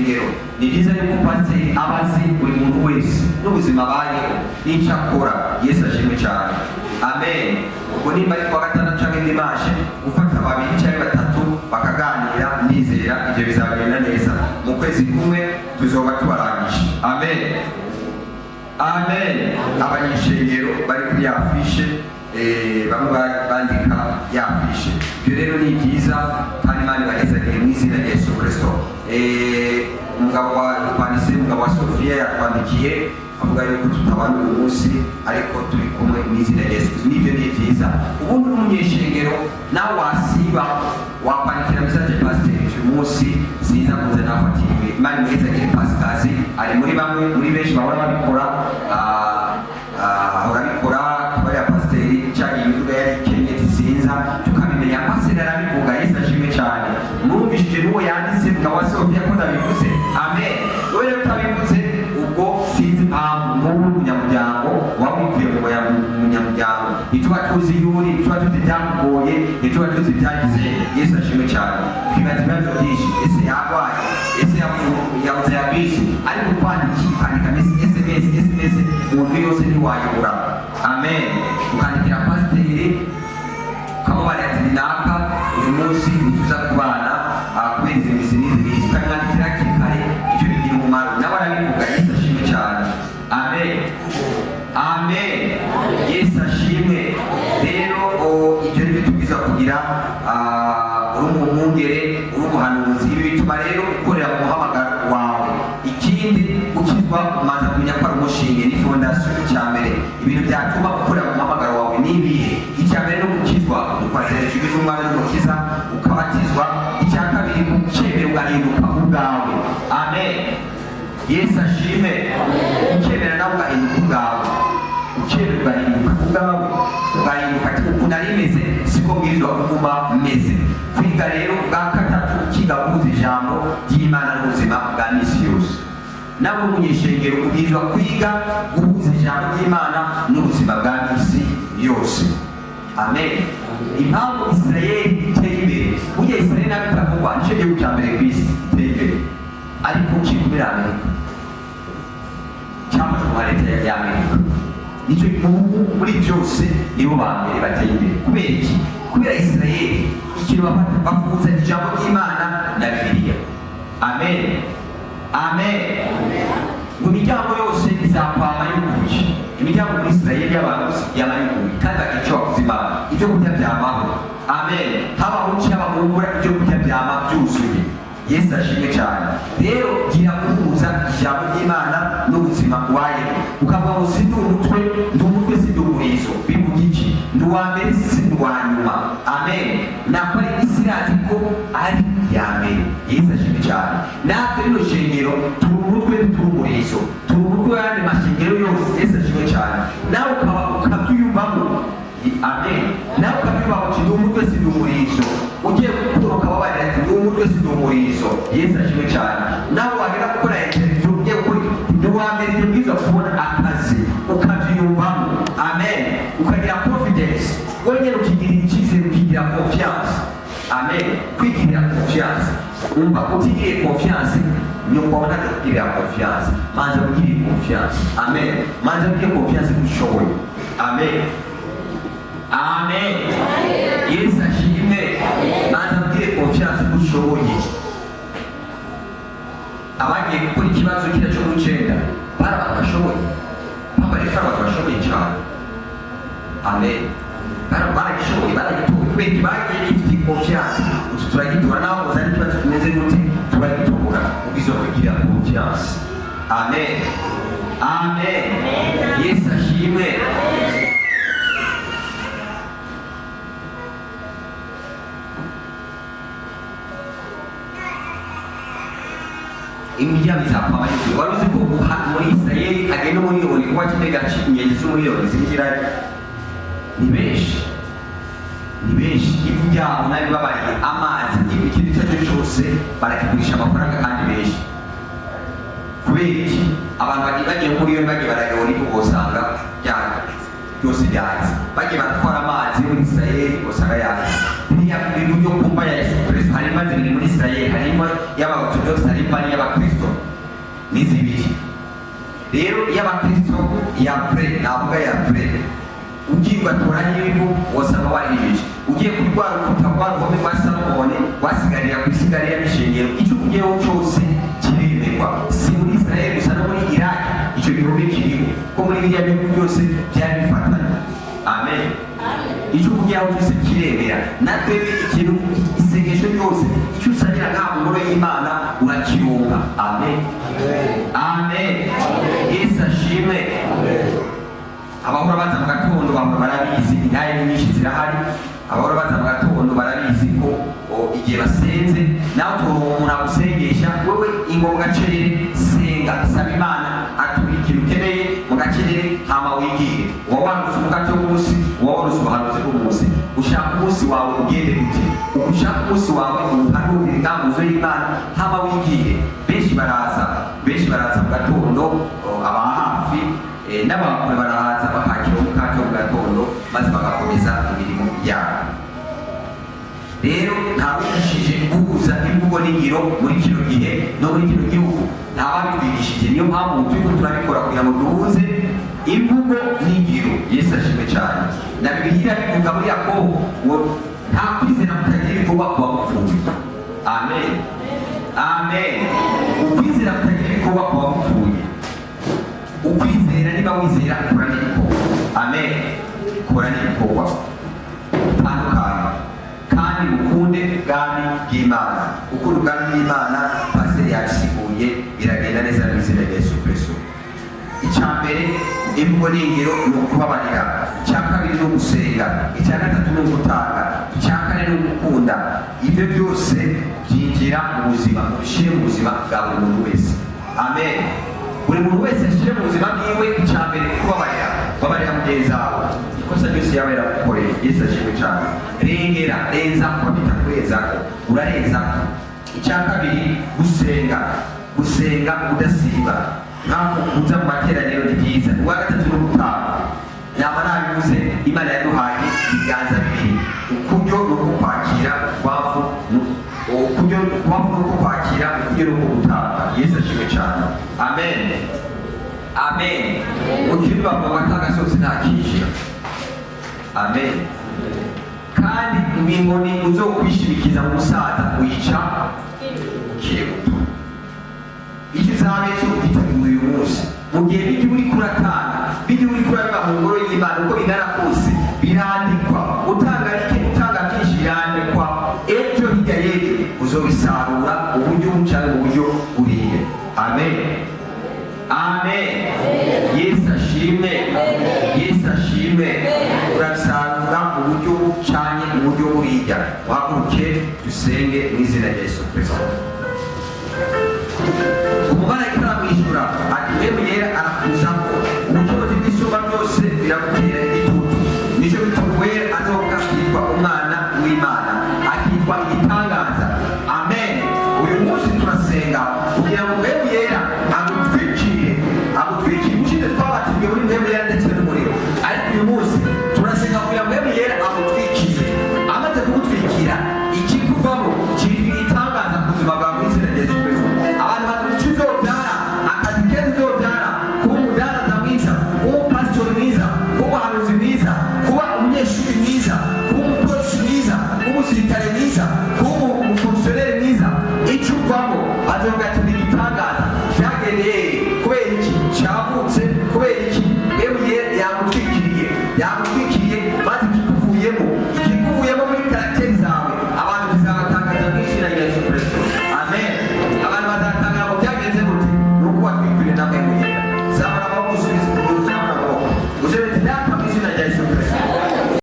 ishengero ni byiza yuko pasiteri aba azi buri muntu wese n'ubuzima abayeho n'icyo akora. Yesu ashimwe cyane. Amen. Ubwo nimba ari kuwa gatandatu cyangwa dimanche gufata babiri cyangwa batatu bakaganira, nizera ibyo bizagenda neza. Mu kwezi kumwe tuzoba tubarangije. Amen. Amen. Abanyeshengero bari kuri ya afishe bamwe bandika ya afishe. Ibyo rero ni byiza kandi Imana ibagezagire mu izina rya Yesu Kristo. Umugabo wa Sofia yatwandikiye avuga yuko tutabana uyu munsi ariko turi kumwe mu izina rya Yesu Kristo. Nibyo ni byiza. Ubundi umunyeshengero nawe wasiba wakwandikira message pasiteri uyu munsi sinza kuza nafatiriwe. Imana imugezagire Pasikazi ari muri bamwe muri benshi bahora babikora ahora bikora kabari ya pasiteri cyangwa ibivuga yari kenyeti sinza tukabimenya pasiteri arabivuga. Yesu ashimwe cyane. Mwumvishije n'uwo yanditse mugabo wa Sofia ko ndabivuze. Amen. Wowe utabivuze ubwo sinzi impamvu n'ubu munyamuryango wabikuye mu munyamuryango ituba tuzi yuri ituba tuzi byamugoye ituba tuzi byagize. Yesu ashimwe cyane. Twibaza ibibazo byinshi. Ese yarwaye, ese yabuze yabisi ariko kwandika SMS umuntu yose ntiwayobora. Amen. Ukandikira pasiteri ukamubara ati naka uyu munsi ntituza kubana kubera izi mizi n'izi ukamwandikira hakiri kare. Icyo bigira umumaro nawe arabivuga. Yesu ashimwe cyane. Amen. Amen. Yesu ashimwe. Rero ibyo ni byo tubwiza kugira uri umwungere uri umuhanuzi. Ibi bituma rero ukorera mu muhamagaro wawe. Ikindi ukizwa umanza kumenya ko ari umushinge ni fondasiyo cya mbere. Ibintu byatuma ukorera mu muhamagaro wawe ni ibihe? Icya mbere no gukizwa ukwakira ijwi ry'Umwami n'Umukiza ukabatizwa. Icya kabiri ukemera ugahinduka ubwawe. Amen. Yesu ashime. Ukemera nawe ugahinduka ubwawe. Ukemera ugahinduka ubwawe ugahinduka ati uku nari meze siko mbwirizwa kuguma meze. Kwiga rero bwa gatatu ukiga guhuza ijambo ry'Imana n'ubuzima bwa misi yose. Nawe umunyeshengero ubwirizwa kwiga guhuza ijambo ry'Imana n'ubuzima bwa misi yose. Amen. Impamvu Israeli iteye imbere, burya Israeli nawe itavugwa nicyo gihugu cya mbere ku isi iteye imbere, ariko kiri muri Amerika cyangwa mu leta ya Amerika. Nicyo muri byose nibo ba mbere bateye imbere. Kubera iki? Kubera Israeli ikintu bafuza ijambo ry'Imana na Bibiliya. Amen. Amen. Mu miryango yose izakwama y'ubuki. Imiryango muri Israeli y'abantu y'amayuguruye kandi bakica ubuzima ibyo kurya byamaho. Amen. Haba muci haba mu mvura ibyo kurya byama byuzuye. Yesu ashimwe cyane. Rero gira guhuza ijambo ry'Imana n'ubuzima bwawe. Ukavuga ngo si umutwe si umurizo. Bivuga iki? Ndi uwa mbere si uwa nyuma. Amen. Nakora isirati ko ari iya mbere. Yesu ashimwe cyane. Natwe rino shengero turi umutwe turi umurizo. Turi umutwe w'ayandi mashengero yose. Yesu ashimwe cyane. Nawe ukabyiyumvamo. Amen. Nawe ukabyiyumvamo ati ndi umutwe si umurizo. Ugiye gukora ukababarira ati ndi umutwe si umurizo. Yesu ashimwe cyane. Nawe wagera gukora interview ugiye kuri ndi uwa mbere ni bwiza kubona akazi ukabyiyumvamo. Amen. Ukagira confidence. Wongera ukigira icyizere ukigira confiance. Amen. Kwigirira confiance. Umva utigire confiance nyuma ubona kugirira confiance. Manza ugirire confiance. Amen. Manza ugirire confiance kushoboye. Amen. Amen. Yesu ashimwe. Manza ugirire confiance kushoboye. Abagiye gukora ikibazo kira cyo gucenda bari abantu bashoboye. Papa reka abantu bashoboye cyane. Amen. Baragishoboye baragituye kubera bagiye bifite confiance. Turagitura naho uzari kibazo kimeze gute turagitura ubizo kugira confiance. Amen. Amen. Yesu ashimwe. Imiryango izapfa y'ukuri. Wari uzi ko muri Israeli agenda umuriyoni kuba kitega inyenzi z'umuriyoni zinjira ni benshi. Ni benshi. Ivu ryabo nabi babariye amazi ikintu icyo cyo cyose barakigurisha amafaranga kandi benshi. Kubera iki? Abantu bagiye umuriyoni bagiye barayora ivu usanga byose byazi. Bagiye batwara amazi muri Israeli usanga yazi. Niya ibintu byo kumva ya Yesu Kristo harimo zibiri muri Israeli harimo y'Abaorthodox harimo serivali y'abakristo ni zibiri. Rero y'abakristo ya pre navuga ya pre ugiye ugatora n'ibivu wasanga warijije, ugiye kurwara urukuta rw'uruhome rwa Salomoni wasigarira ku isigarira y'ishengero, icyo ugiyeho cyose kiremerwa. Si muri Israel gusa no muri Iraq icyo gihome kiriho, ko muri biriya bihugu byose byari bifatanye. Amen. Icyo ugiyeho cyose kiremera. Natwe ikintu isengesho ryose icyo usabira ngaha mu ngoro y'Imana urakironka. Amen. Amen. Yesu ashimwe. Abahora baza mu gatondo barabizi, intaye nyinshi zirahari. Abahora baza mu gatondo barabizi ko igihe basenze nawe utuntu umuntu agusengesha, wewe ingo mu gacerere senga, saba Imana atubira ikintu ukeneye mu gacerere hama wigire. Uba wandutse umukate w'umunsi, uba warutse ubuhanuzi bw'umunsi. Ushaka umunsi wawe ugende gute? Ushaka umunsi wawe uhanurire inganguzo y'Imana hama wigire. Benshi baraza mu gatondo, aba hafi n'abakuru barahaza bakakira umukate mu gatondo maze bagakomeza imirimo yabo. Rero ntabigishije guhuza imvugo n'ingiro muri kino gihe no muri kino gihugu, ntababitwigishije. Niyo mpamvu turiko turabikora kugira ngo duhuze imvugo n'ingiro. Yesu ashimwe cyane. Na Bibiliya bivuga muri Yakobo ngo nta kwizera kutagira ibikorwa kuba gupfuye. Amen. Amen. Ukwizera kutagira ibikorwa kuba gupfuye. Ukwizera niba wizera kora n'ibikorwa. Amen. Kora n'ibikorwa bitandukanye kandi ukunde ubwami bw'Imana. Ukunda ubwami bw'Imana pasiteri yabisiguye biragenda neza mu izina rya Yesu Kristo. Icya mbere imvugo n'ingiro ni ukubabarira. Icya kabiri ni ugusenga. Icya gatatu ni ugutanga. Icya kane ni ugukunda. Ibyo byose byinjira mu buzima, bishyire mu buzima bwa buri muntu wese. Amen. Buri muntu wese ashyire mu buzima bwiwe icya mbere kubabarira. Babarira mugenzi wawe ikosa ryose yaba yaragukoreye. Yesu ashimwe cyane. Renza kuba bitakurenzako, urarenzako. Icya kabiri gusenga udasiba, ntabwo kuza mu materaniro ni byiza. Uwa gatatu ni ugutanga. Naba nabivuze, Imana yaduhaye ibiganza bibiri, ukuryo no kukwakira kwavu, ukuryo kwavu no kukwakira, ukuryo no kugutanga. Yesu ashimwe cyane. Amen. Amen. Ukiri bavuga batanga sose nta kinjira. Amen. Kandi inkoni uzokwishimikiza mu musaza uyica ukiri muto. Icyo uzabe cyo ugiteguye uyu munsi, mu gihe bijya uri kuratanga, bijya uri kurabika mu ngoro y'Imana uko bingana kose birandikwa. Utanga rike utanga byinshi birandikwa. Ejo hirya y'ejo uzobisarura uburyo bucanye mu buryo buriye. Amen. Amen. Yesu ashimwe. Yesu ashimwe. Urasarura mu buryo bucanye mu buryo buriya. Wahaguruke dusenge mu izina rya Yesu.